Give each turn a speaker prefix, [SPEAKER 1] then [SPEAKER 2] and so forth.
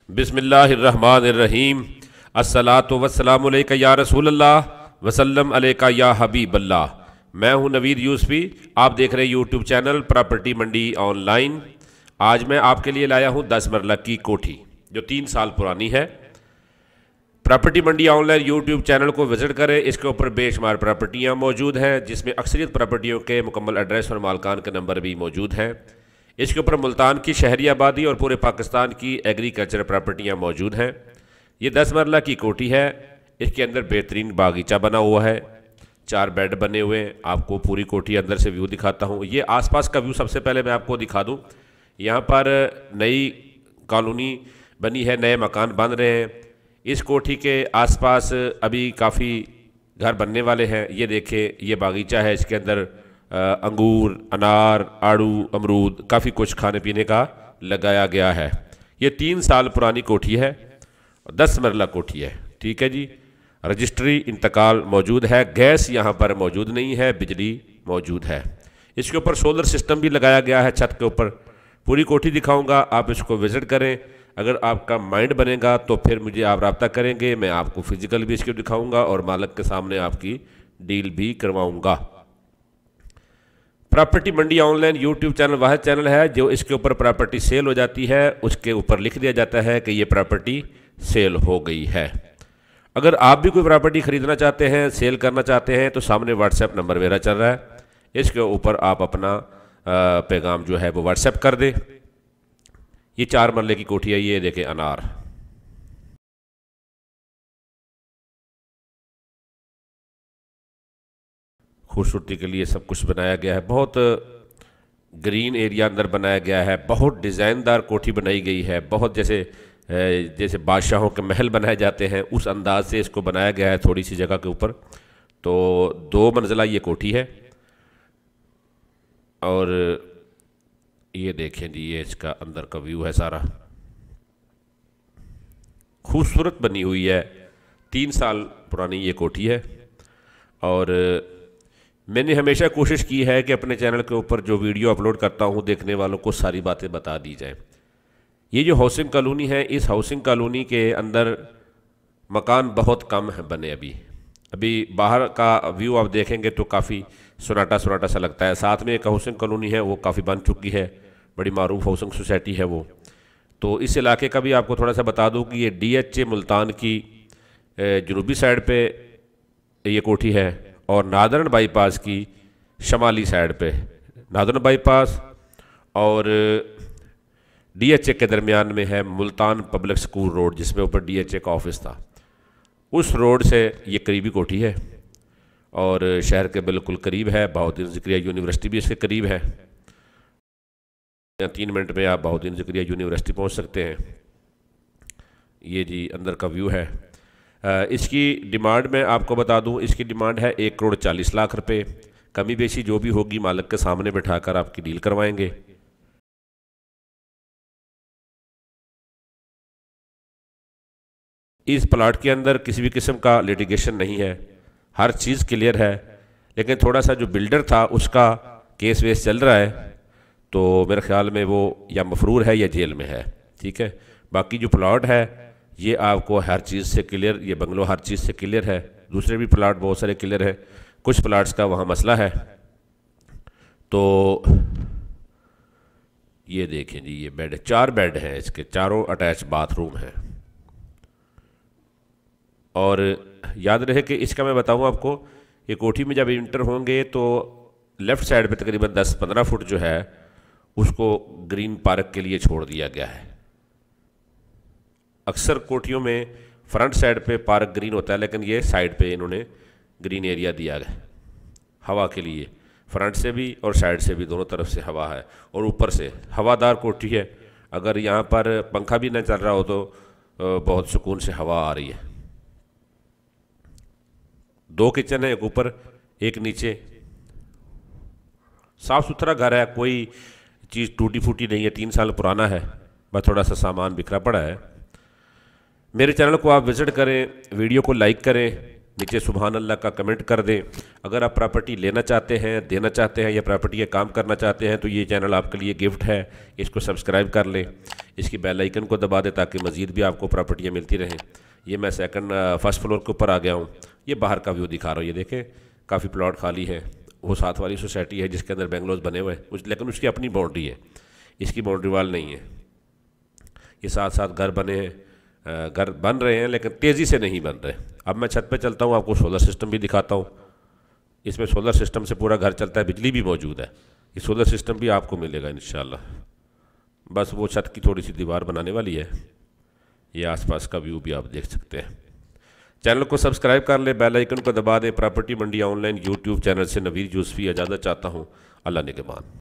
[SPEAKER 1] بسم اللہ الرحمن الرحیم۔ الصلاۃ والسلام علیکہ یا رسول اللہ وسلم علیکہ یا حبیب اللہ۔ میں ہوں نوید یوسفی، آپ دیکھ رہے ہیں یوٹیوب چینل پراپرٹی منڈی آن لائن۔ آج میں آپ کے لیے لایا ہوں 10 مرلہ کی کوٹھی جو 3 سال پرانی ہے۔ پراپرٹی منڈی آن لائن یوٹیوب چینل کو وزٹ کریں، اس کے اوپر بے شمار پراپرٹیاں موجود ہیں جس میں اکثریت پراپرٹیوں کے مکمل ایڈریس اور مالکان کے نمبر بھی موجود ہیں۔ اس کے اوپر ملتان کی شہری آبادی اور پورے پاکستان کی ایگریکلچر پراپرٹیاں موجود ہیں۔ یہ 10 مرلہ کی کوٹھی ہے، اس کے اندر بہترین باغیچہ بنا ہوا ہے، 4 بیڈ بنے ہوئے ہیں۔ آپ کو پوری کوٹھی اندر سے ویو دکھاتا ہوں۔ یہ آس پاس کا ویو سب سے پہلے میں آپ کو دکھا دوں۔ یہاں پر نئی کالونی بنی ہے، نئے مکان بن رہے ہیں۔ اس کوٹھی کے آس پاس ابھی کافی گھر بننے والے ہیں۔ یہ دیکھیں، یہ باغیچہ ہے، اس کے اندر انگور، انار، آڑو، امرود، کافی کچھ کھانے پینے کا لگایا گیا ہے۔ یہ 3 سال پرانی کوٹھی ہے، 10 مرلہ کوٹھی ہے، ٹھیک ہے جی۔ رجسٹری انتقال موجود ہے، گیس یہاں پر موجود نہیں ہے، بجلی موجود ہے۔ اس کے اوپر سولر سسٹم بھی لگایا گیا ہے چھت کے اوپر۔ پوری کوٹھی دکھاؤں گا، آپ اس کو وزٹ کریں۔ اگر آپ کا مائنڈ بنے گا تو پھر مجھے آپ رابطہ کریں گے، میں آپ کو فزیکل بھی اس کو دکھاؤں گا اور مالک کے سامنے آپ کی ڈیل بھی کرواؤں گا۔ پراپرٹی منڈی آن لائن یوٹیوب چینل واحد چینل ہے جو اس کے اوپر پراپرٹی سیل ہو جاتی ہے، اس کے اوپر لکھ دیا جاتا ہے کہ یہ پراپرٹی سیل ہو گئی ہے۔ اگر آپ بھی کوئی پراپرٹی خریدنا چاہتے ہیں، سیل کرنا چاہتے ہیں تو سامنے واٹس ایپ نمبر میرا چل رہا ہے، اس کے اوپر آپ اپنا پیغام جو ہے وہ واٹس ایپ کر دیں۔ یہ 4 مرلے کی کوٹھی ہے، یہ دیکھیں انار۔ خوبصورتی کے لیے سب کچھ بنایا گیا ہے، بہت گرین ایریا اندر بنایا گیا ہے، بہت ڈیزائن دار کوٹھی بنائی گئی ہے، بہت جیسے بادشاہوں کے محل بنائے جاتے ہیں اس انداز سے اس کو بنایا گیا ہے تھوڑی سی جگہ کے اوپر۔ تو 2 منزلہ یہ کوٹھی ہے، اور یہ دیکھیں جی، یہ اس کا اندر کا ویو ہے سارا، خوبصورت بنی ہوئی ہے، 3 سال پرانی یہ کوٹھی ہے۔ اور میں نے ہمیشہ کوشش کی ہے کہ اپنے چینل کے اوپر جو ویڈیو اپلوڈ کرتا ہوں دیکھنے والوں کو ساری باتیں بتا دی جائیں۔ یہ جو ہاؤسنگ کالونی ہے، اس ہاؤسنگ کالونی کے اندر مکان بہت کم ہیں بنے ابھی باہر کا ویو آپ دیکھیں گے تو کافی سناٹا سناٹا سا لگتا ہے۔ ساتھ میں ایک ہاؤسنگ کالونی ہے، وہ کافی بن چکی ہے، بڑی معروف ہاؤسنگ سوسائٹی ہے وہ۔ تو اس علاقے کا بھی آپ کو تھوڑا سا بتا دوں کہ یہ ڈی ایچ اے ملتان کی جنوبی سائڈ پہ یہ کوٹھی ہے، اور نادرن بائی پاس کی شمالی سائڈ پہ، نادرن بائی پاس اور ڈی ایچ اے کے درمیان میں ہے ملتان پبلک سکول روڈ، جس میں اوپر ڈی ایچ اے کا آفس تھا۔ اس روڈ سے یہ قریبی کوٹھی ہے اور شہر کے بالکل قریب ہے۔ بہاؤالدین ذکریہ یونیورسٹی بھی اس کے قریب ہے، 3 منٹ میں آپ بہاؤالدین ذکریہ یونیورسٹی پہنچ سکتے ہیں۔ یہ جی اندر کا ویو ہے۔ اس کی ڈیمانڈ میں آپ کو بتا دوں، اس کی ڈیمانڈ ہے 1,40,00,000 روپے۔ کمی بیشی جو بھی ہوگی مالک کے سامنے بٹھا کر آپ کی ڈیل کروائیں گے۔ اس پلاٹ کے اندر کسی بھی قسم کا لیٹیگیشن نہیں ہے، ہر چیز کلیئر ہے، لیکن تھوڑا سا جو بلڈر تھا اس کا کیس ویس چل رہا ہے، تو میرے خیال میں وہ یا مفرور ہے یا جیل میں ہے، ٹھیک ہے۔ باقی جو پلاٹ ہے یہ آپ کو ہر چیز سے کلیئر، یہ بنگلو ہر چیز سے کلیئر ہے۔ دوسرے بھی پلاٹ بہت سارے کلیئر ہیں، کچھ پلاٹس کا وہاں مسئلہ ہے۔ تو یہ دیکھیں جی، یہ بیڈ 4 بیڈ ہیں، اس کے چاروں اٹیچ باتھ روم ہیں۔ اور یاد رہے کہ اس کا میں بتاؤں آپ کو، یہ کوٹھی میں جب انٹر ہوں گے تو لیفٹ سائڈ پہ تقریباً 10-15 فٹ جو ہے اس کو گرین پارک کے لیے چھوڑ دیا گیا ہے۔ اکثر کوٹھیوں میں فرنٹ سائڈ پہ پارک گرین ہوتا ہے، لیکن یہ سائڈ پہ انہوں نے گرین ایریا دیا ہے ہوا کے لیے، فرنٹ سے بھی اور سائڈ سے بھی، دونوں طرف سے ہوا ہے، اور اوپر سے ہوادار کوٹھی ہے۔ اگر یہاں پر پنکھا بھی نہ چل رہا ہو تو بہت سکون سے ہوا آ رہی ہے۔ 2 کچن ہیں، ایک اوپر ایک نیچے، صاف ستھرا گھر ہے، کوئی چیز ٹوٹی پھوٹی نہیں ہے، 3 سال پرانا ہے، بس تھوڑا سا سامان بکھرا پڑا ہے۔ میرے چینل کو آپ وزٹ کریں، ویڈیو کو لائک کریں، نیچے سبحان اللہ کا کمنٹ کر دیں۔ اگر آپ پراپرٹی لینا چاہتے ہیں، دینا چاہتے ہیں یا پراپرٹی کا کام کرنا چاہتے ہیں تو یہ چینل آپ کے لیے گفٹ ہے، اس کو سبسکرائب کر لیں، اس کی بیل آئیکن کو دبا دیں تاکہ مزید بھی آپ کو پراپرٹیاں ملتی رہیں۔ یہ میں فرسٹ فلور کے اوپر آ گیا ہوں، یہ باہر کا ویو دکھا رہا ہوں، یہ دیکھیں کافی پلاٹ خالی ہے۔ وہ ساتھ والی سوسائٹی ہے جس کے اندر بنگلوز بنے ہوئے ہیں، لیکن اس کی اپنی باؤنڈری ہے، اس کی باؤنڈری وال نہیں ہے۔ یہ ساتھ ساتھ گھر بنے ہیں، گھر بن رہے ہیں لیکن تیزی سے نہیں بن رہے۔ اب میں چھت پہ چلتا ہوں، آپ کو سولر سسٹم بھی دکھاتا ہوں۔ اس میں سولر سسٹم سے پورا گھر چلتا ہے، بجلی بھی موجود ہے۔ یہ سولر سسٹم بھی آپ کو ملے گا انشاءاللہ۔ بس وہ چھت کی تھوڑی سی دیوار بنانے والی ہے، یہ آس پاس کا ویو بھی آپ دیکھ سکتے ہیں۔ چینل کو سبسکرائب کر لیں، بیل آئیکن کو دبا دیں۔ پراپرٹی منڈی آن لائن یوٹیوب چینل سے نوید یوسفی اجازت چاہتا ہوں، اللہ نگہبان۔